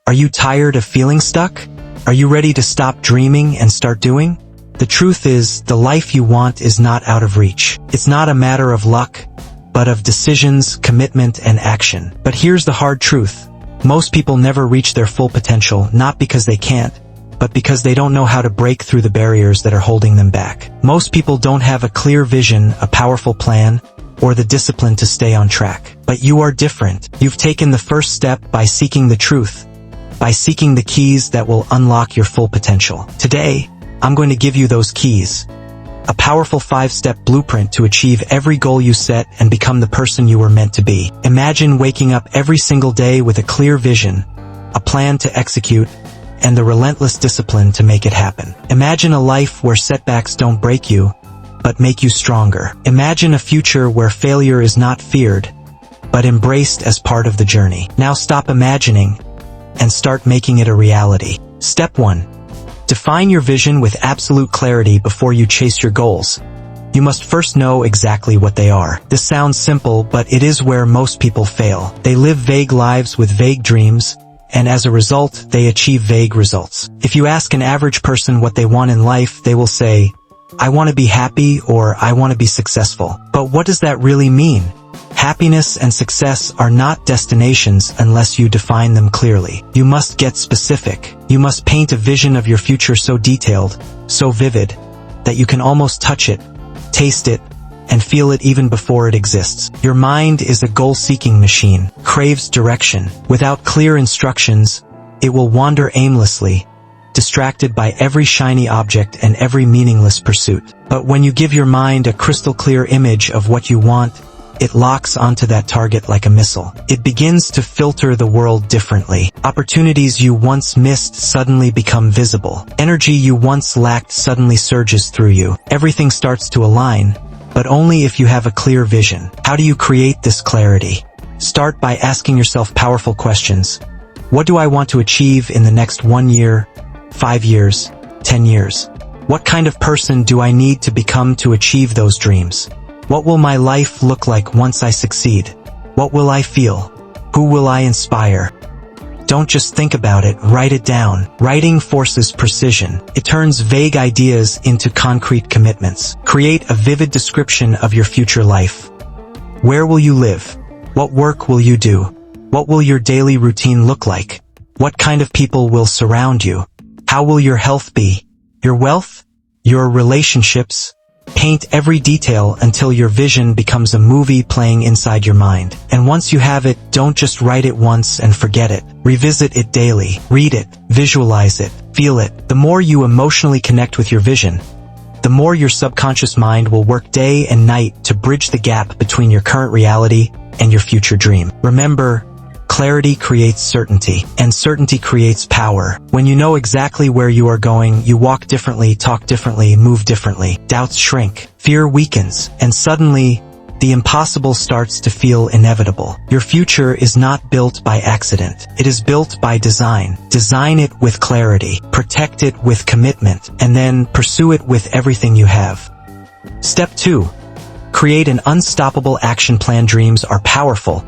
Are you tired of feeling stuck? Are you ready to stop dreaming and start doing? The truth is, the life you want is not out of reach. It's not a matter of luck, but of decisions, commitment, and action. But here's the hard truth. Most people never reach their full potential, not because they can't, but because they don't know how to break through the barriers that are holding them back. Most people don't have a clear vision, a powerful plan, or the discipline to stay on track. But you are different. You've taken the first step by seeking the truth, by seeking the keys that will unlock your full potential. Today, I'm going to give you those keys. A powerful 5-step blueprint to achieve every goal you set and become the person you were meant to be. Imagine waking up every single day with a clear vision, a plan to execute, and the relentless discipline to make it happen. Imagine a life where setbacks don't break you, but make you stronger. Imagine a future where failure is not feared, but embraced as part of the journey. Now stop imagining and start making it a reality. Step 1. Define your vision with absolute clarity before you chase your goals. You must first know exactly what they are. This sounds simple, but it is where most people fail. They live vague lives with vague dreams, and as a result, they achieve vague results. If you ask an average person what they want in life, they will say, "I want to be happy," or "I want to be successful." But what does that really mean? Happiness and success are not destinations unless you define them clearly. You must get specific. You must paint a vision of your future so detailed, so vivid, that you can almost touch it, taste it, and feel it even before it exists. Your mind is a goal-seeking machine, craves direction. Without clear instructions, it will wander aimlessly, distracted by every shiny object and every meaningless pursuit. But when you give your mind a crystal-clear image of what you want, it locks onto that target like a missile. It begins to filter the world differently. Opportunities you once missed suddenly become visible. Energy you once lacked suddenly surges through you. Everything starts to align, but only if you have a clear vision. How do you create this clarity? Start by asking yourself powerful questions. What do I want to achieve in the next 1 year, 5 years, 10 years? What kind of person do I need to become to achieve those dreams? What will my life look like once I succeed? What will I feel? Who will I inspire? Don't just think about it, write it down. Writing forces precision. It turns vague ideas into concrete commitments. Create a vivid description of your future life. Where will you live? What work will you do? What will your daily routine look like? What kind of people will surround you? How will your health be? Your wealth? Your relationships? Paint every detail until your vision becomes a movie playing inside your mind. And once you have it, don't just write it once and forget it. Revisit it daily. Read it, visualize it, feel it. The more you emotionally connect with your vision, the more your subconscious mind will work day and night to bridge the gap between your current reality and your future dream. Remember, clarity creates certainty, and certainty creates power. When you know exactly where you are going, you walk differently, talk differently, move differently. Doubts shrink, fear weakens, and suddenly, the impossible starts to feel inevitable. Your future is not built by accident. It is built by design. Design it with clarity, protect it with commitment, and then pursue it with everything you have. Step 2. Create an unstoppable action plan. Dreams are powerful,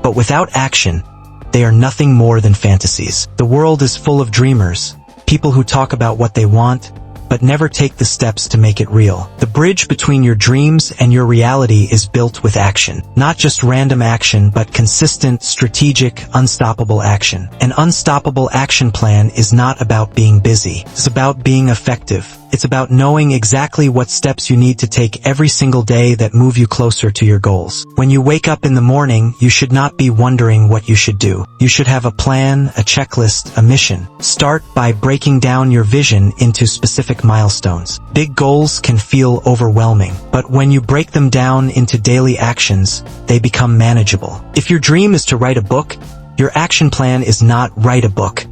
but without action, they are nothing more than fantasies. The world is full of dreamers, people who talk about what they want, but never take the steps to make it real. The bridge between your dreams and your reality is built with action. Not just random action, but consistent, strategic, unstoppable action. An unstoppable action plan is not about being busy. It's about being effective. It's about knowing exactly what steps you need to take every single day that move you closer to your goals. When you wake up in the morning, you should not be wondering what you should do. You should have a plan, a checklist, a mission. Start by breaking down your vision into specific milestones. Big goals can feel overwhelming, but when you break them down into daily actions, they become manageable. If your dream is to write a book, your action plan is not write a book.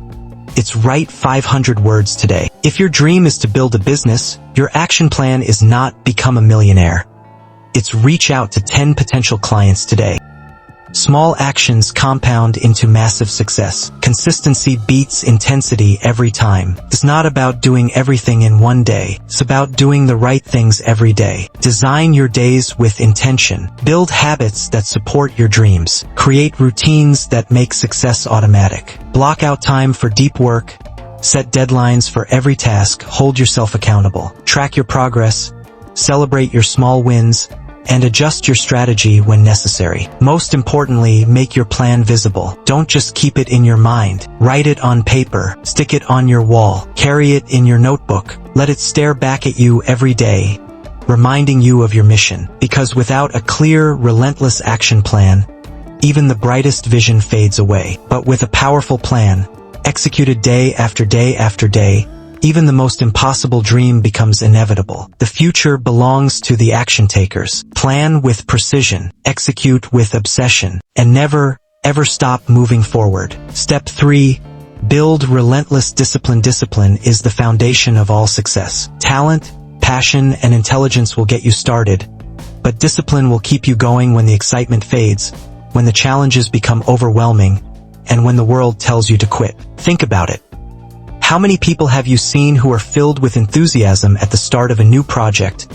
It's write 500 words today. If your dream is to build a business, your action plan is not become a millionaire. It's reach out to 10 potential clients today. Small actions compound into massive success. Consistency beats intensity every time. It's not about doing everything in one day. It's about doing the right things every day. Design your days with intention. Build habits that support your dreams. Create routines that make success automatic. Block out time for deep work. Set deadlines for every task. Hold yourself accountable. Track your progress. Celebrate your small wins. And adjust your strategy when necessary. Most importantly, make your plan visible. Don't just keep it in your mind. Write it on paper. Stick it on your wall. Carry it in your notebook. Let it stare back at you every day, reminding you of your mission. Because without a clear, relentless action plan, even the brightest vision fades away. But with a powerful plan, executed day after day after day, even the most impossible dream becomes inevitable. The future belongs to the action takers. Plan with precision, execute with obsession, and never, ever stop moving forward. Step 3. Build relentless discipline. Discipline is the foundation of all success. Talent, passion, and intelligence will get you started, but discipline will keep you going when the excitement fades, when the challenges become overwhelming, and when the world tells you to quit. Think about it. How many people have you seen who are filled with enthusiasm at the start of a new project,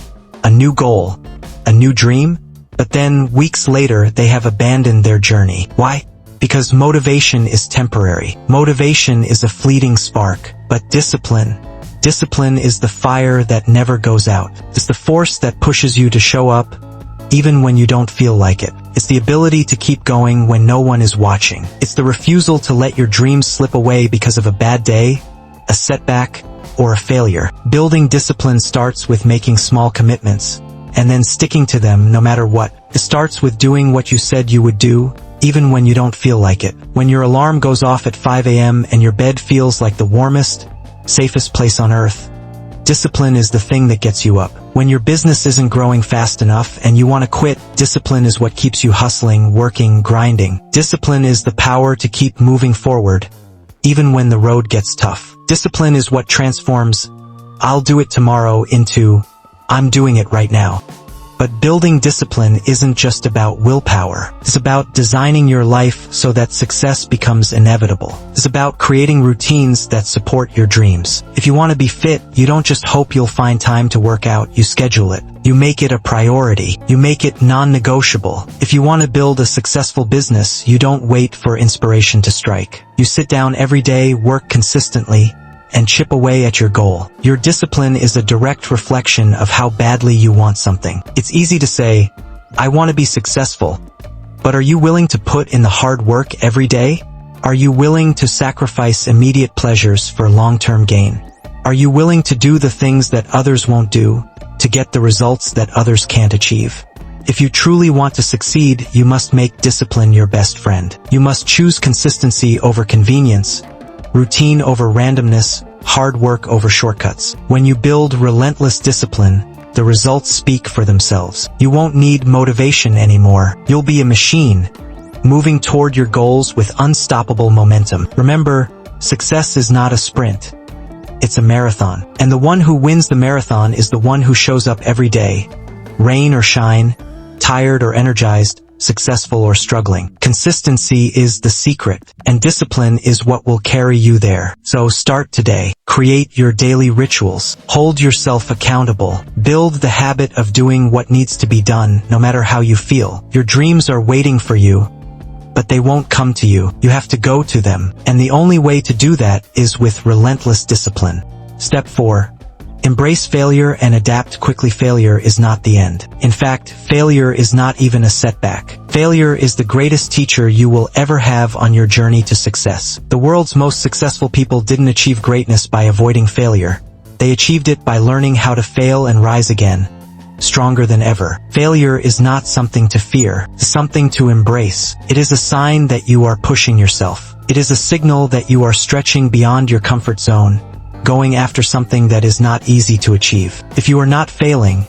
a new goal, a new dream? But then, weeks later, they have abandoned their journey. Why? Because motivation is temporary. Motivation is a fleeting spark. But discipline is the fire that never goes out. It's the force that pushes you to show up, even when you don't feel like it. It's the ability to keep going when no one is watching. It's the refusal to let your dreams slip away because of a bad day, a setback, or a failure. Building discipline starts with making small commitments, and then sticking to them no matter what. It starts with doing what you said you would do, even when you don't feel like it. When your alarm goes off at 5 a.m. and your bed feels like the warmest, safest place on earth, discipline is the thing that gets you up. When your business isn't growing fast enough and you want to quit, discipline is what keeps you hustling, working, grinding. Discipline is the power to keep moving forward, even when the road gets tough. Discipline is what transforms "I'll do it tomorrow" into "I'm doing it right now." But building discipline isn't just about willpower. It's about designing your life so that success becomes inevitable. It's about creating routines that support your dreams. If you want to be fit, you don't just hope you'll find time to work out, you schedule it. You make it a priority. You make it non-negotiable. If you want to build a successful business, you don't wait for inspiration to strike. You sit down every day, work consistently, and chip away at your goal. Your discipline is a direct reflection of how badly you want something. It's easy to say, "I want to be successful," but are you willing to put in the hard work every day? Are you willing to sacrifice immediate pleasures for long-term gain? Are you willing to do the things that others won't do, to get the results that others can't achieve? If you truly want to succeed, you must make discipline your best friend. You must choose consistency over convenience, routine over randomness, hard work over shortcuts. When you build relentless discipline, the results speak for themselves. You won't need motivation anymore. You'll be a machine, moving toward your goals with unstoppable momentum. Remember, success is not a sprint. It's a marathon. And the one who wins the marathon is the one who shows up every day, rain or shine, tired or energized, successful or struggling. Consistency is the secret, and discipline is what will carry you there. So start today. Create your daily rituals. Hold yourself accountable. Build the habit of doing what needs to be done, no matter how you feel. Your dreams are waiting for you, but they won't come to you. You have to go to them, and the only way to do that is with relentless discipline. Step 4. Embrace failure and adapt quickly. Failure is not the end. In fact, failure is not even a setback. Failure is the greatest teacher you will ever have on your journey to success. The world's most successful people didn't achieve greatness by avoiding failure. They achieved it by learning how to fail and rise again, stronger than ever. Failure is not something to fear, it's something to embrace. It is a sign that you are pushing yourself. It is a signal that you are stretching beyond your comfort zone, going after something that is not easy to achieve. If you are not failing,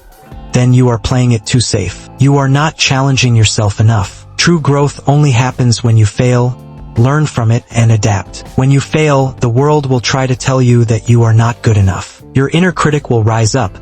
then you are playing it too safe. You are not challenging yourself enough. True growth only happens when you fail, learn from it, and adapt. When you fail, the world will try to tell you that you are not good enough. Your inner critic will rise up,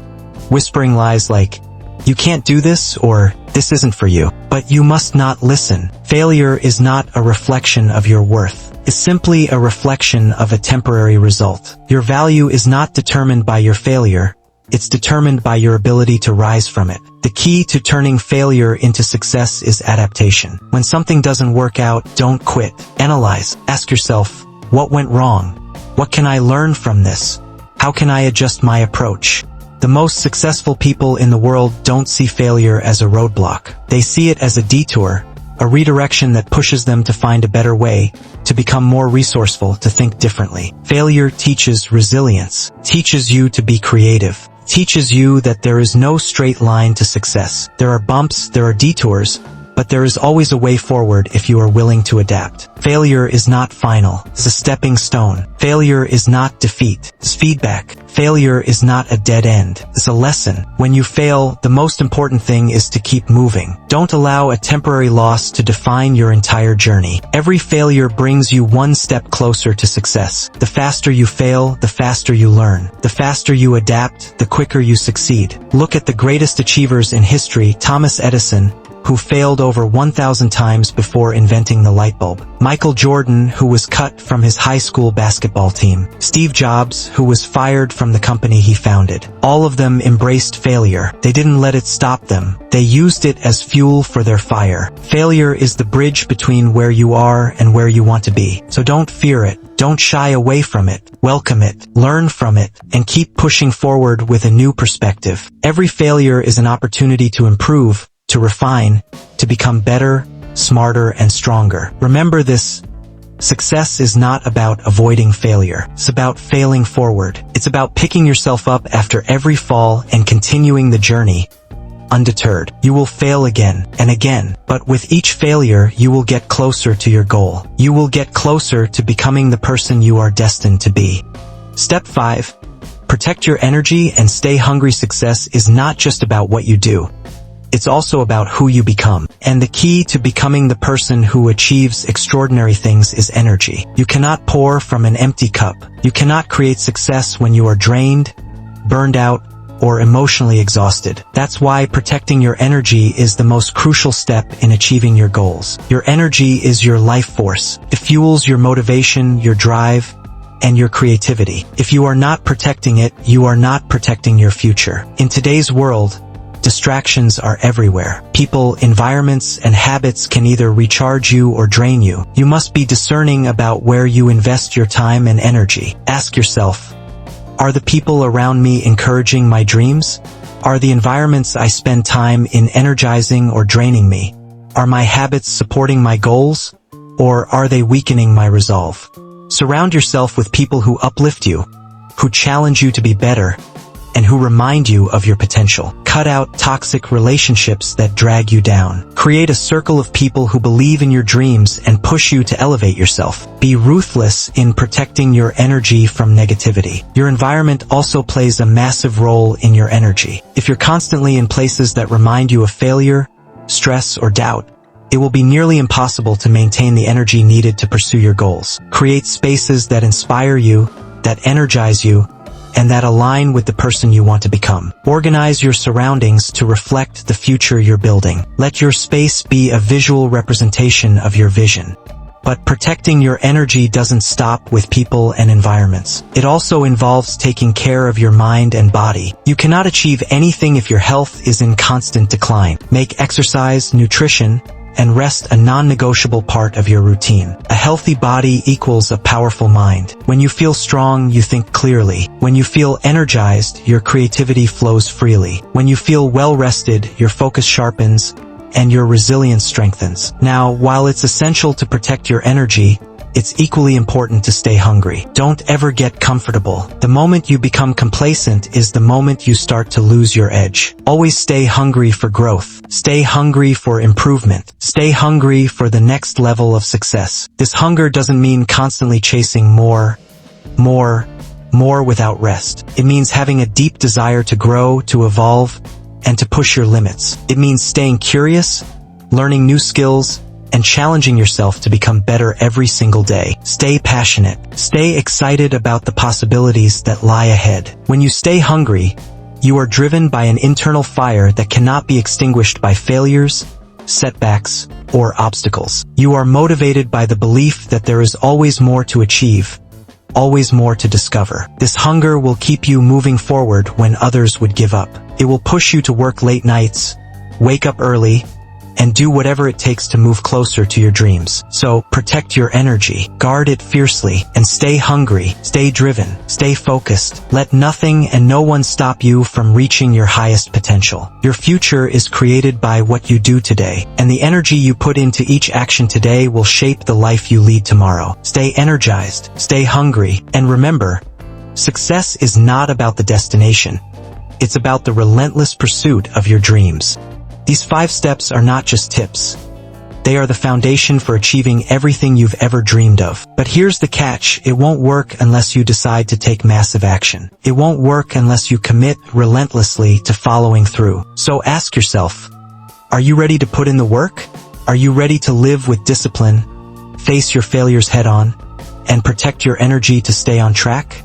whispering lies like, "You can't do this," or "This isn't for you." But you must not listen. Failure is not a reflection of your worth. It's simply a reflection of a temporary result. Your value is not determined by your failure. It's determined by your ability to rise from it. The key to turning failure into success is adaptation. When something doesn't work out, don't quit. Analyze. Ask yourself, what went wrong? What can I learn from this? How can I adjust my approach? The most successful people in the world don't see failure as a roadblock. They see it as a detour, a redirection that pushes them to find a better way, to become more resourceful, to think differently. Failure teaches resilience, teaches you to be creative, teaches you that there is no straight line to success. There are bumps, there are detours, but there is always a way forward if you are willing to adapt. Failure is not final. It's a stepping stone. Failure is not defeat. It's feedback. Failure is not a dead end. It's a lesson. When you fail, the most important thing is to keep moving. Don't allow a temporary loss to define your entire journey. Every failure brings you one step closer to success. The faster you fail, the faster you learn. The faster you adapt, the quicker you succeed. Look at the greatest achievers in history: Thomas Edison, who failed over 1,000 times before inventing the light bulb; Michael Jordan, who was cut from his high school basketball team; Steve Jobs, who was fired from the company he founded. All of them embraced failure. They didn't let it stop them. They used it as fuel for their fire. Failure is the bridge between where you are and where you want to be. So don't fear it. Don't shy away from it. Welcome it, learn from it, and keep pushing forward with a new perspective. Every failure is an opportunity to improve, to refine, to become better, smarter, and stronger. Remember this: success is not about avoiding failure. It's about failing forward. It's about picking yourself up after every fall and continuing the journey, undeterred. You will fail again and again, but with each failure, you will get closer to your goal. You will get closer to becoming the person you are destined to be. Step 5. Protect your energy and stay hungry. Success is not just about what you do. It's also about who you become. And the key to becoming the person who achieves extraordinary things is energy. You cannot pour from an empty cup. You cannot create success when you are drained, burned out, or emotionally exhausted. That's why protecting your energy is the most crucial step in achieving your goals. Your energy is your life force. It fuels your motivation, your drive, and your creativity. If you are not protecting it, you are not protecting your future. In today's world, distractions are everywhere. People, environments, and habits can either recharge you or drain you. You must be discerning about where you invest your time and energy. Ask yourself, are the people around me encouraging my dreams? Are the environments I spend time in energizing or draining me? Are my habits supporting my goals, or are they weakening my resolve? Surround yourself with people who uplift you, who challenge you to be better, and who remind you of your potential. Cut out toxic relationships that drag you down. Create a circle of people who believe in your dreams and push you to elevate yourself. Be ruthless in protecting your energy from negativity. Your environment also plays a massive role in your energy. If you're constantly in places that remind you of failure, stress, or doubt, it will be nearly impossible to maintain the energy needed to pursue your goals. Create spaces that inspire you, that energize you, and that align with the person you want to become. Organize your surroundings to reflect the future you're building. Let your space be a visual representation of your vision. But protecting your energy doesn't stop with people and environments. It also involves taking care of your mind and body. You cannot achieve anything if your health is in constant decline. Make exercise, nutrition, and rest a non-negotiable part of your routine. A healthy body equals a powerful mind. When you feel strong, you think clearly. When you feel energized, your creativity flows freely. When you feel well-rested, your focus sharpens, and your resilience strengthens. Now, while it's essential to protect your energy, it's equally important to stay hungry. Don't ever get comfortable. The moment you become complacent is the moment you start to lose your edge. Always stay hungry for growth. Stay hungry for improvement. Stay hungry for the next level of success. This hunger doesn't mean constantly chasing more without rest. It means having a deep desire to grow, to evolve, and to push your limits. It means staying curious, learning new skills, and challenging yourself to become better every single day. Stay passionate. Stay excited about the possibilities that lie ahead. When you stay hungry, You are driven by an internal fire that cannot be extinguished by failures, setbacks, or obstacles. You are motivated by the belief that there is always more to achieve, always more to discover. This hunger will keep you moving forward when others would give up. It will push you to work late nights, wake up early, and do whatever it takes to move closer to your dreams. So, protect your energy, guard it fiercely, and stay hungry, stay driven, stay focused. Let nothing and no one stop you from reaching your highest potential. Your future is created by what you do today, and the energy you put into each action today will shape the life you lead tomorrow. Stay energized, stay hungry, and remember, success is not about the destination. It's about the relentless pursuit of your dreams. These 5 steps are not just tips. They are the foundation for achieving everything you've ever dreamed of. But here's the catch: it won't work unless you decide to take massive action. It won't work unless you commit relentlessly to following through. So ask yourself, are you ready to put in the work? Are you ready to live with discipline, face your failures head on, and protect your energy to stay on track?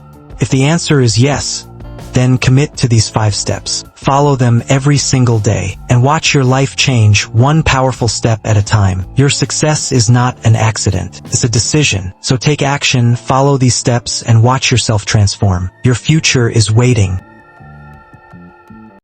If the answer is yes, then commit to these 5 steps. Follow them every single day, and watch your life change one powerful step at a time. Your success is not an accident, it's a decision. So take action, follow these steps, and watch yourself transform. Your future is waiting.